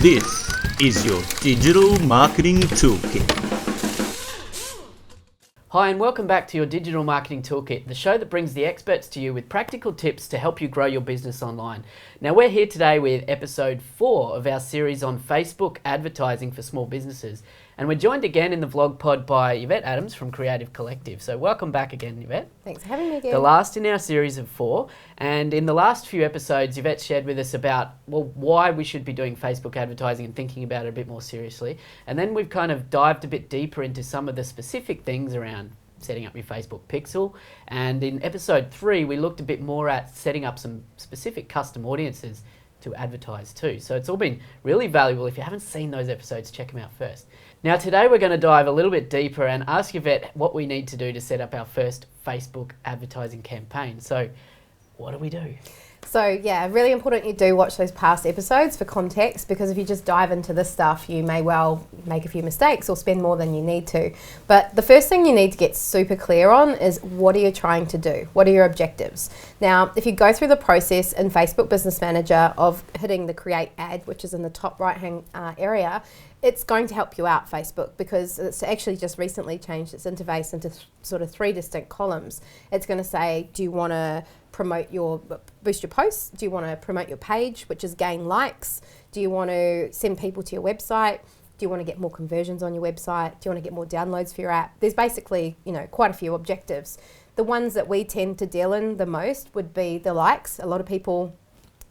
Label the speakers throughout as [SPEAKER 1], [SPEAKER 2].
[SPEAKER 1] This is your Digital Marketing Toolkit.
[SPEAKER 2] Hi and welcome back to your Digital Marketing Toolkit, the show that brings the experts to you with practical tips to help you grow your business online. Now we're here today with episode 4 of our series on Facebook advertising for small businesses. And we're joined again in the vlog pod by Yvette Adams from Creative Collective. So welcome back again, Yvette.
[SPEAKER 3] Thanks for having me again.
[SPEAKER 2] The last in our series of 4. And in the last few episodes, Yvette shared with us about, why we should be doing Facebook advertising and thinking about it a bit more seriously. And then we've kind of dived a bit deeper into some of the specific things around setting up your Facebook pixel. And in episode 3, we looked a bit more at setting up some specific custom audiences to advertise too. So it's all been really valuable. If you haven't seen those episodes, check them out first. Now today we're going to dive a little bit deeper and ask Yvette what we need to do to set up our first Facebook advertising campaign. So what do we do?
[SPEAKER 3] So yeah, really important you do watch those past episodes for context, because if you just dive into this stuff, you may well make a few mistakes or spend more than you need to. But the first thing you need to get super clear on is, what are you trying to do? What are your objectives? Now, if you go through the process in Facebook Business Manager of hitting the create ad, which is in the top right hand area, it's going to help you out, Facebook, because it's actually just recently changed its interface into sort of 3 distinct columns. It's going to say, do you want to boost your posts? Do you want to promote your page, which is gain likes? Do you want to send people to your website? Do you want to get more conversions on your website? Do you want to get more downloads for your app? There's basically, quite a few objectives. The ones that we tend to deal in the most would be the likes. A lot of people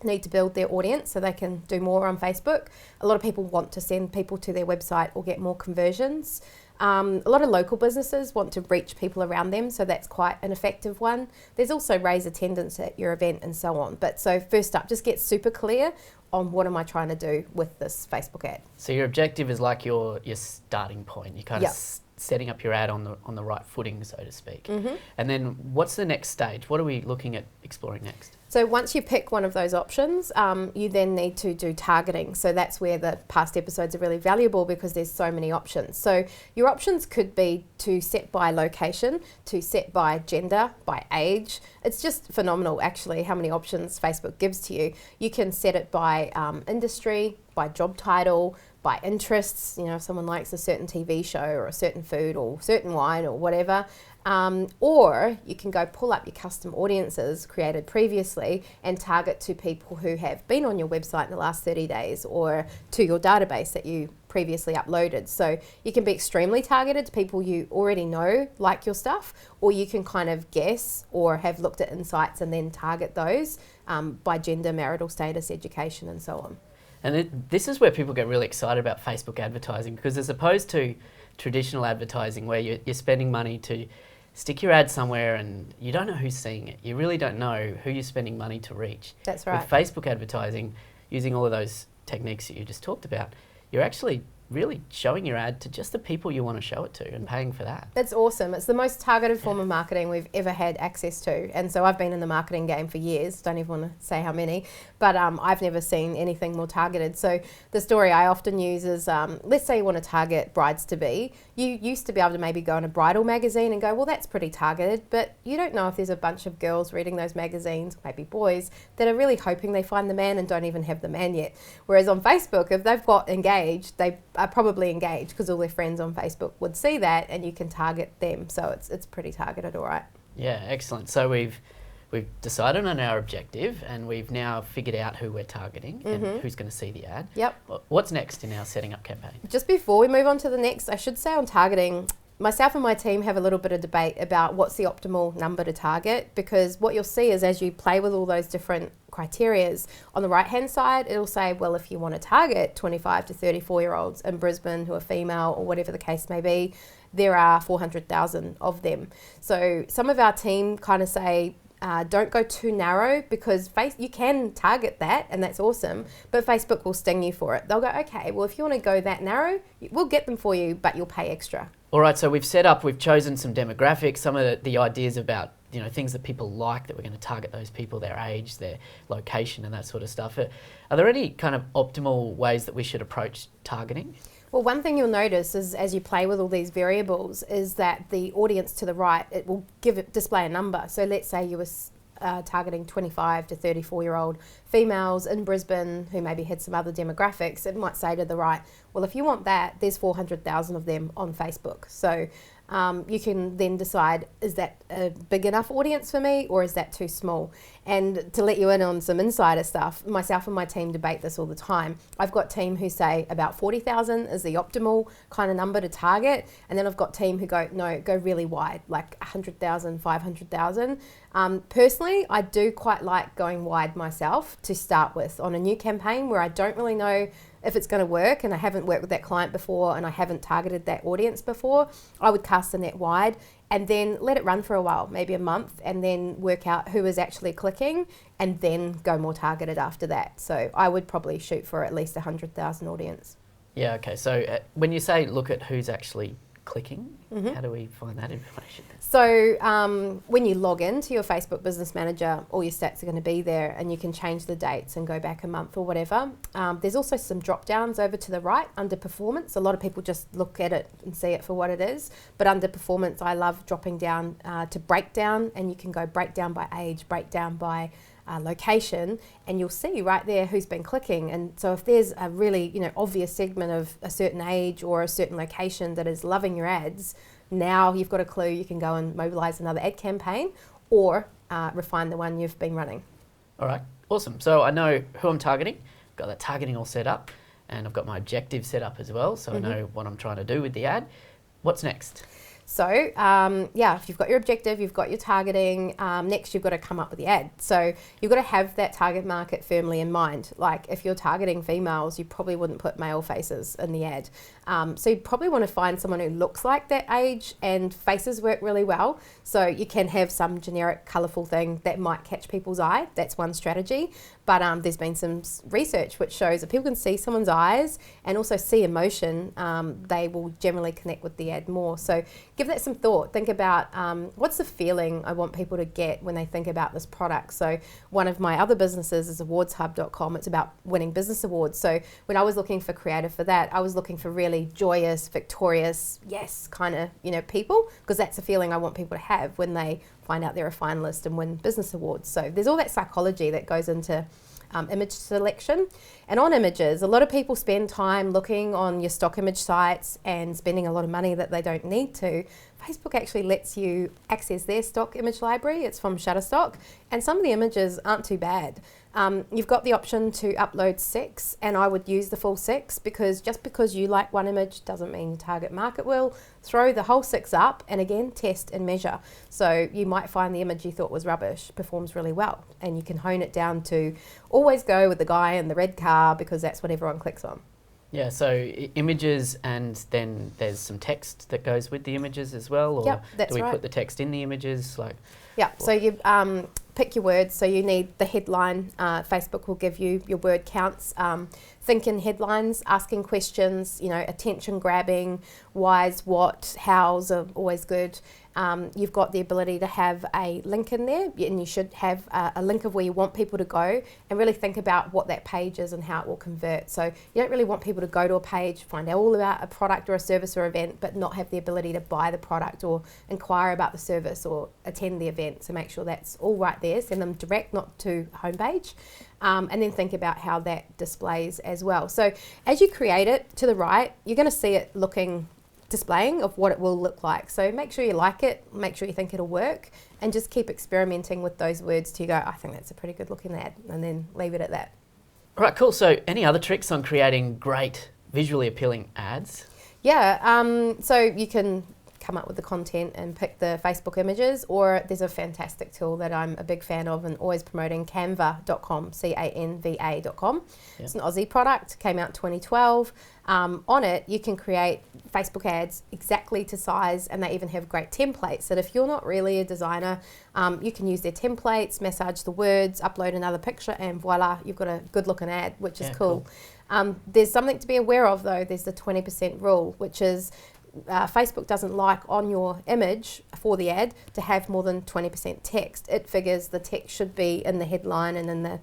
[SPEAKER 3] need to build their audience so they can do more on Facebook. A lot of people want to send people to their website or get more conversions. A lot of local businesses want to reach people around them, so that's quite an effective one. There's also raise attendance at your event and so on. But so first up, just get super clear on what am I trying to do with this Facebook ad.
[SPEAKER 2] So your objective is like your starting point. You're kind of setting up your ad on the right footing, so to speak. Mm-hmm. And then what's the next stage? What are we looking at exploring next?
[SPEAKER 3] So once you pick one of those options, you then need to do targeting. So that's where the past episodes are really valuable, because there's so many options. So your options could be to set by location, to set by gender, by age. It's just phenomenal, actually, how many options Facebook gives to you. You can set it by industry, by job title, by interests. If someone likes a certain TV show or a certain food or certain wine or whatever. Or you can go pull up your custom audiences created previously and target to people who have been on your website in the last 30 days or to your database that you previously uploaded. So you can be extremely targeted to people you already know like your stuff, or you can kind of guess or have looked at insights and then target those by gender, marital status, education, and so on.
[SPEAKER 2] And this is where people get really excited about Facebook advertising, because as opposed to traditional advertising where you're spending money to stick your ad somewhere and you don't know who's seeing it. You really don't know who you're spending money to reach.
[SPEAKER 3] That's right.
[SPEAKER 2] With Facebook advertising, using all of those techniques that you just talked about, you're actually really showing your ad to just the people you want to show it to and paying for that.
[SPEAKER 3] That's awesome. It's the most targeted form of marketing we've ever had access to. And so I've been in the marketing game for years, don't even want to say how many, but I've never seen anything more targeted. So the story I often use is, let's say you want to target brides-to-be. You used to be able to maybe go in a bridal magazine and go, well, that's pretty targeted, but you don't know if there's a bunch of girls reading those magazines, maybe boys, that are really hoping they find the man and don't even have the man yet. Whereas on Facebook, if they've got engaged, they are probably engaged because all their friends on Facebook would see that, and you can target them. So it's pretty targeted, all right.
[SPEAKER 2] Yeah, excellent. So we've decided on our objective, and we've now figured out who we're targeting and who's going to see the ad.
[SPEAKER 3] Yep.
[SPEAKER 2] What's next in our setting up campaign?
[SPEAKER 3] Just before we move on to the next, I should say on targeting, myself and my team have a little bit of debate about what's the optimal number to target, because what you'll see is as you play with all those different criterias, on the right hand side it'll say, well, if you want to target 25 to 34 year olds in Brisbane who are female or whatever the case may be, there are 400,000 of them. So some of our team kind of say, don't go too narrow, because you can target that and that's awesome, but Facebook will sting you for it. They'll go, okay, well, if you want to go that narrow, we'll get them for you, but you'll pay extra.
[SPEAKER 2] All right, so we've chosen some demographics, some of the ideas about things that people like, that we're going to target those people, their age, their location and that sort of stuff. Are there any kind of optimal ways that we should approach targeting?
[SPEAKER 3] Well, one thing you'll notice is as you play with all these variables is that the audience to the right, it will display a number. So let's say you were targeting 25 to 34-year-old females in Brisbane who maybe had some other demographics, it might say to the right, well, if you want that, there's 400,000 of them on Facebook. So you can then decide, is that a big enough audience for me, or is that too small? And to let you in on some insider stuff, myself and my team debate this all the time. I've got team who say about 40,000 is the optimal kind of number to target. And then I've got team who go, no, go really wide, like 100,000, 500,000. Personally, I do quite like going wide myself to start with on a new campaign where I don't really know if it's going to work and I haven't worked with that client before and I haven't targeted that audience before. I would cast the net wide and then let it run for a while, maybe a month, and then work out who is actually clicking and then go more targeted after that. So I would probably shoot for at least 100,000 audience.
[SPEAKER 2] Yeah, okay. So when you say look at who's actually clicking, how do we find that information?
[SPEAKER 3] So when you log into your Facebook Business Manager, all your stats are going to be there and you can change the dates and go back a month or whatever. There's also some drop downs over to the right under performance. A lot of people just look at it and see it for what it is, but under performance I love dropping down to breakdown, and you can go breakdown by age, breakdown by location, and you'll see right there who's been clicking. And so if there's a really obvious segment of a certain age or a certain location that is loving your ads, now you've got a clue. You can go and mobilize another ad campaign or refine the one you've been running.
[SPEAKER 2] All right, awesome. So I know who I'm targeting, got that targeting all set up, and I've got my objective set up as well, so I know what I'm trying to do with the ad. What's next?
[SPEAKER 3] So if you've got your objective, you've got your targeting, next you've got to come up with the ad. So you've got to have that target market firmly in mind. Like if you're targeting females, you probably wouldn't put male faces in the ad. So you probably want to find someone who looks like that age, and faces work really well. So you can have some generic colourful thing that might catch people's eye. That's one strategy. But there's been some research which shows that people can see someone's eyes and also see emotion, they will generally connect with the ad more. So give that some thought. Think about what's the feeling I want people to get when they think about this product. So one of my other businesses is awardshub.com. It's about winning business awards. So when I was looking for creative for that, I was looking for really joyous, victorious, yes, kind of, people, because that's the feeling I want people to have when they find out they're a finalist and win business awards. So there's all that psychology that goes into image selection. And on images, a lot of people spend time looking on your stock image sites and spending a lot of money that they don't need to. Facebook actually lets you access their stock image library. It's from Shutterstock, and some of the images aren't too bad. You've got the option to upload 6, and I would use the full 6, because just because you like one image doesn't mean your target market will. Throw the whole 6 up and again test and measure. So you might find the image you thought was rubbish performs really well, and you can hone it down to always go with the guy in the red car because that's what everyone clicks on.
[SPEAKER 2] Yeah, so images, and then there's some text that goes with the images as well, or
[SPEAKER 3] Yep, that's
[SPEAKER 2] do we
[SPEAKER 3] right.
[SPEAKER 2] put the text in the images?
[SPEAKER 3] Yeah, so you pick your words. So you need the headline. Facebook will give you your word counts. Think in headlines, asking questions, attention grabbing, whys, what, hows are always good. You've got the ability to have a link in there, and you should have a link of where you want people to go, and really think about what that page is and how it will convert. So you don't really want people to go to a page, find out all about a product or a service or event, but not have the ability to buy the product or inquire about the service or attend the event. So make sure that's all right there. Send them direct, not to homepage. And then think about how that displays as well. So as you create it to the right, you're going to see it displaying of what it will look like. So make sure you like it, make sure you think it'll work, and just keep experimenting with those words till you go, I think that's a pretty good looking ad, and then leave it at that.
[SPEAKER 2] All right, cool. So any other tricks on creating great visually appealing ads?
[SPEAKER 3] Yeah, so you can come up with the content and pick the Facebook images, or there's a fantastic tool that I'm a big fan of and always promoting, Canva.com, Canva.com. Yeah. It's an Aussie product, came out in 2012. On it, you can create Facebook ads exactly to size, and they even have great templates that if you're not really a designer, you can use their templates, massage the words, upload another picture, and voila, you've got a good looking ad, which is cool. There's something to be aware of though. There's the 20% rule, which is Facebook doesn't like on your image for the ad to have more than 20% text. It figures the text should be in the headline and in the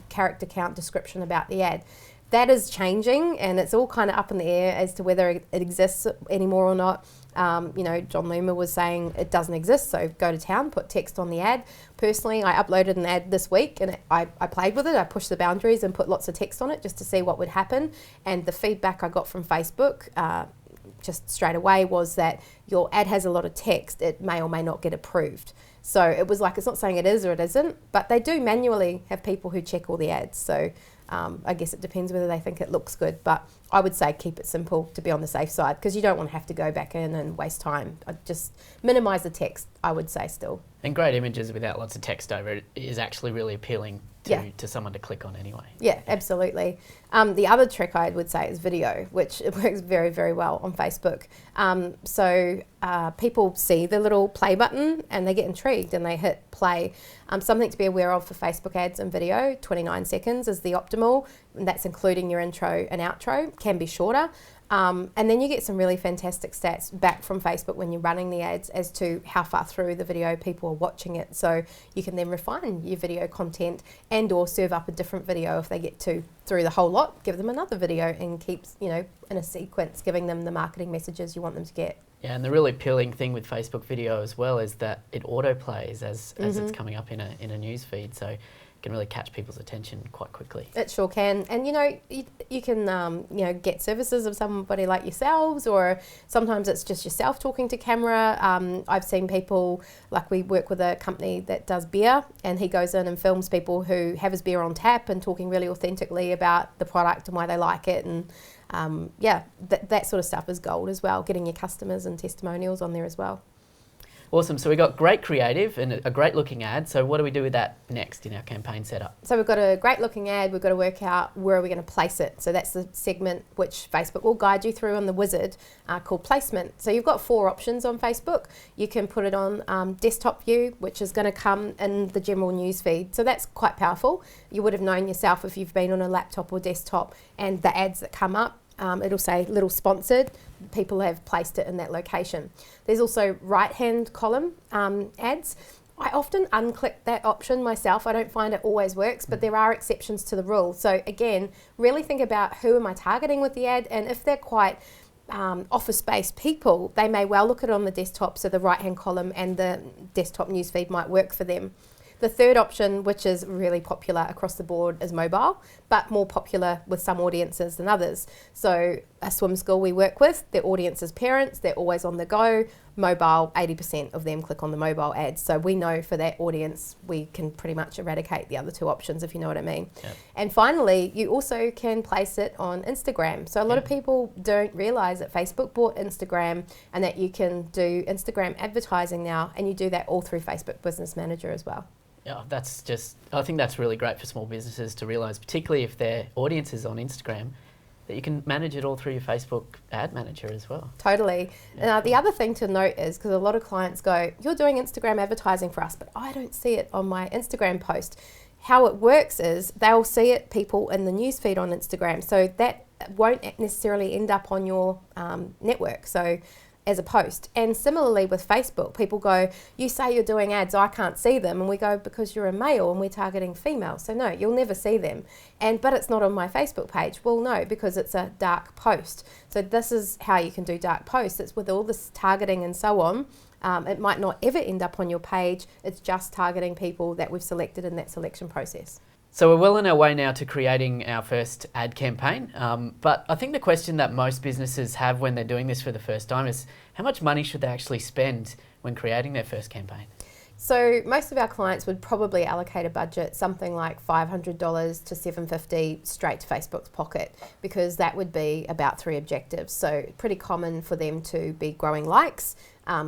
[SPEAKER 3] character count description about the ad. that is changing, and it's all kind of up in the air as to whether it exists anymore or not. You know, John Loomer was saying it doesn't exist, so go to town, put text on the ad. Personally, I uploaded an ad this week, and I played with it. I pushed the boundaries and put lots of text on it just to see what would happen. And the feedback I got from Facebook just straight away was that your ad has a lot of text, it may or may not get approved. So it was like, it's not saying it is or it isn't, but they do manually have people who check all the ads. So I guess it depends whether they think it looks good, but I would say keep it simple to be on the safe side, because you don't want to have to go back in and waste time. Just minimise the text, I would say still.
[SPEAKER 2] And great images without lots of text over it is actually really appealing to someone to click on anyway.
[SPEAKER 3] Yeah, absolutely. The other trick I would say is video, which it works very, very well on Facebook. So people see the little play button and they get intrigued and they hit play. Something to be aware of for Facebook ads and video, 29 seconds is the optimal, and that's including your intro and outro, can be shorter. And then you get some really fantastic stats back from Facebook when you're running the ads as to how far through the video people are watching it. So you can then refine your video content and or serve up a different video if they get through the whole lot, give them another video and keeps, you know, in a sequence, giving them the marketing messages you want them to get.
[SPEAKER 2] Yeah, and the really appealing thing with Facebook video as well is that it auto plays as it's coming up in a news feed. So it can really catch people's attention quite quickly.
[SPEAKER 3] It sure can. And you know, you can you know, get services of somebody like yourselves, or sometimes it's just yourself talking to camera. I've seen people, like we work with a company that does beer, and he goes in and films people who have his beer on tap and talking really authentically about the product and why they like it. And yeah, that sort of stuff is gold as well, getting your customers and testimonials on there as well.
[SPEAKER 2] Awesome. So we got great creative and a great looking ad. So what do we do with that next in our campaign setup?
[SPEAKER 3] So we've got a great looking ad. We've got to work out where are we going to place it. So that's the segment which Facebook will guide you through on the wizard called placement. So you've got 4 options on Facebook. You can put it on desktop view, which is going to come in the general news feed. So that's quite powerful. You would have known yourself if you've been on a laptop or desktop, and the ads that come up, it'll say little sponsored. People have placed it in that location. There's also right-hand column ads. I often unclick that option myself. I don't find it always works, but there are exceptions to the rule. So again, really think about who am I targeting with the ad, and if they're quite office-based people, they may well look at it on the desktop, so the right-hand column and the desktop newsfeed might work for them. The third option, which is really popular across the board, is mobile, but more popular with some audiences than others. So a swim school we work with, their audience is parents, they're always on the go. Mobile, 80% of them click on the mobile ads. So we know for that audience, we can pretty much eradicate the other 2 options, if you know what I mean. Yep. And finally, you also can place it on Instagram. So a lot of people don't realize that Facebook bought Instagram and that you can do Instagram advertising now, and you do that all through Facebook Business Manager as well.
[SPEAKER 2] Yeah, I think that's really great for small businesses to realise, particularly if their audience is on Instagram, that you can manage it all through your Facebook ad manager as well.
[SPEAKER 3] Totally.
[SPEAKER 2] Yeah,
[SPEAKER 3] the other thing to note is, because a lot of clients go, you're doing Instagram advertising for us, but I don't see it on my Instagram post. How it works is they'll see it, people, in the newsfeed on Instagram. So that won't necessarily end up on your network. So as a post. And similarly with Facebook, people go, you say you're doing ads, I can't see them. And we go, because you're a male and we're targeting females. So no, you'll never see them. But it's not on my Facebook page. Well, no, because it's a dark post. So this is how you can do dark posts. It's with all this targeting and so on. It might not ever end up on your page. It's just targeting people that we've selected in that selection process.
[SPEAKER 2] So we're well on our way now to creating our first ad campaign, but I think the question that most businesses have when they're doing this for the first time is, how much money should they actually spend when creating their first campaign?
[SPEAKER 3] So most of our clients would probably allocate a budget, something like $500 to $750 straight to Facebook's pocket, because that would be about 3 objectives. So pretty common for them to be growing likes.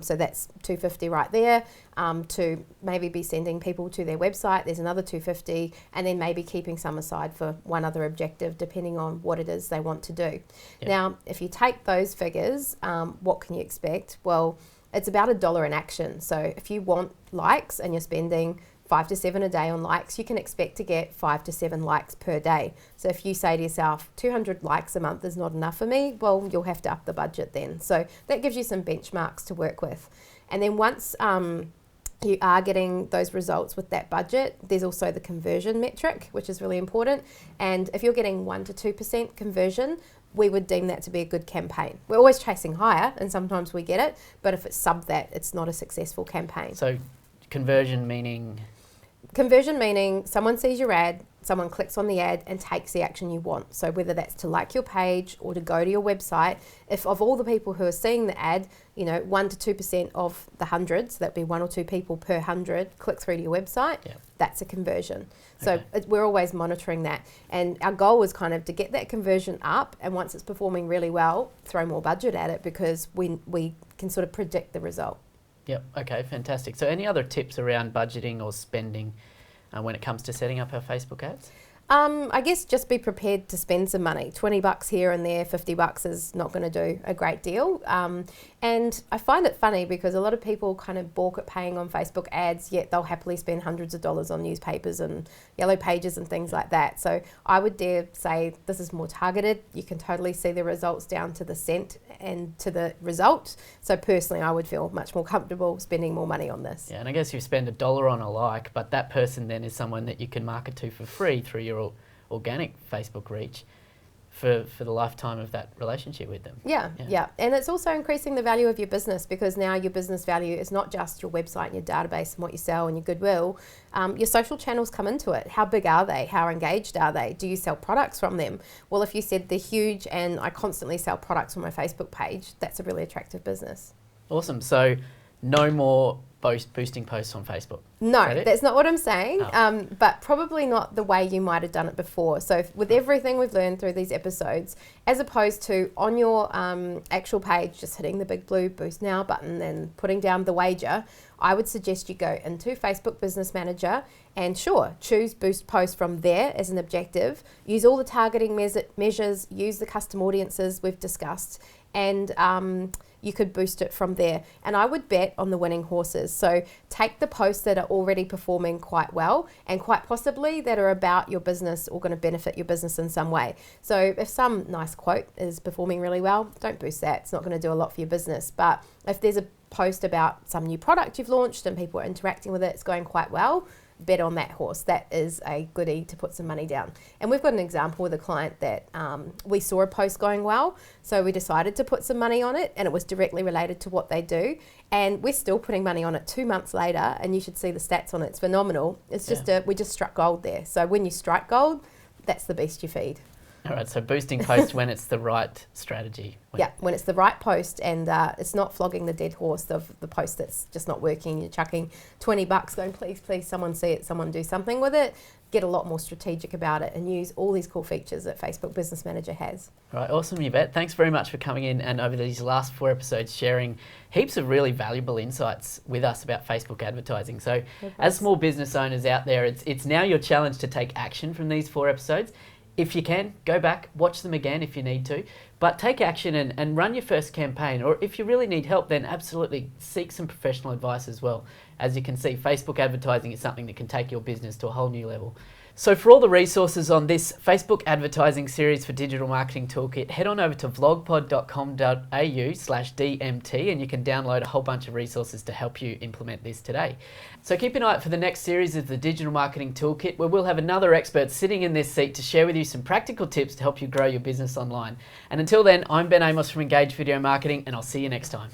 [SPEAKER 3] So that's $250 right there. To maybe be sending people to their website, there's another $250, and then maybe keeping some aside for one other objective, depending on what it is they want to do. Yep. Now, if you take those figures, what can you expect? Well, it's about $1 in action. So if you want likes and you're spending 5 to 7 a day on likes, you can expect to get 5 to 7 likes per day. So if you say to yourself, 200 likes a month is not enough for me, well, you'll have to up the budget then. So that gives you some benchmarks to work with. And then once you are getting those results with that budget. There's also the conversion metric, which is really important. And if you're getting 1 to 2% conversion, we would deem that to be a good campaign. We're always chasing higher, and sometimes we get it, but if it's sub that, it's not a successful campaign.
[SPEAKER 2] So conversion meaning?
[SPEAKER 3] Conversion meaning someone sees your ad, someone clicks on the ad and takes the action you want. So whether that's to like your page or to go to your website, if of all the people who are seeing the ad, 1 to 2% of the hundreds, that'd be 1 or 2 people per 100 click through to your website, that's a conversion. So we're always monitoring that. And our goal is kind of to get that conversion up, and once it's performing really well, throw more budget at it, because we can sort of predict the result.
[SPEAKER 2] Yep, okay, fantastic. So any other tips around budgeting or spending when it comes to setting up our Facebook ads?
[SPEAKER 3] I guess just be prepared to spend some money. $20 here and there, $50 is not going to do a great deal. And I find it funny because a lot of people kind of balk at paying on Facebook ads, yet they'll happily spend hundreds of dollars on newspapers and yellow pages and things like that. So I would dare say this is more targeted. You can totally see the results down to the cent and to the result. So personally, I would feel much more comfortable spending more money on this.
[SPEAKER 2] Yeah, and I guess you spend $1 on a like, but that person then is someone that you can market to for free through your organic Facebook reach for the lifetime of that relationship with them.
[SPEAKER 3] Yeah. And it's also increasing the value of your business, because now your business value is not just your website and your database and what you sell and your goodwill. Your social channels come into it. How big are they? How engaged are they? Do you sell products from them? Well, if you said they're huge and I constantly sell products on my Facebook page, that's a really attractive business.
[SPEAKER 2] Awesome. So no more boosting posts on Facebook.
[SPEAKER 3] No, that's not what I'm saying, but probably not the way you might have done it before. So with everything we've learned through these episodes, as opposed to on your actual page just hitting the big blue Boost Now button and putting down the wager, I would suggest you go into Facebook Business Manager and choose Boost Post from there as an objective. Use all the targeting measures, use the custom audiences we've discussed, and you could boost it from there. And I would bet on the winning horses. So take the posts that are already performing quite well and quite possibly that are about your business or going to benefit your business in some way. So if some nice quote is performing really well, don't boost that. It's not going to do a lot for your business. But if there's a post about some new product you've launched and people are interacting with it, it's going quite well, bet on that horse. That is a goodie to put some money down. And we've got an example with a client that we saw a post going well, so we decided to put some money on it, and it was directly related to what they do. And we're still putting money on it 2 months later, and you should see the stats on it. It's phenomenal. It's just we just struck gold there. So when you strike gold, that's the beast you feed.
[SPEAKER 2] All right, so boosting posts when it's the right strategy.
[SPEAKER 3] When it's the right post, and it's not flogging the dead horse of the post that's just not working. You're chucking $20 going, please, someone see it, someone do something with it. Get a lot more strategic about it and use all these cool features that Facebook Business Manager has.
[SPEAKER 2] All right, awesome, Yvette. Thanks very much for coming in and over these last 4 episodes sharing heaps of really valuable insights with us about Facebook advertising. So as small business owners out there, it's now your challenge to take action from these 4 episodes. If you can, go back, watch them again if you need to, but take action and run your first campaign. Or if you really need help, then absolutely seek some professional advice as well. As you can see, Facebook advertising is something that can take your business to a whole new level. So for all the resources on this Facebook advertising series for Digital Marketing Toolkit, head on over to vlogpod.com.au/DMT and you can download a whole bunch of resources to help you implement this today. So keep an eye out for the next series of the Digital Marketing Toolkit, where we'll have another expert sitting in this seat to share with you some practical tips to help you grow your business online. And until then, I'm Ben Amos from Engage Video Marketing, and I'll see you next time.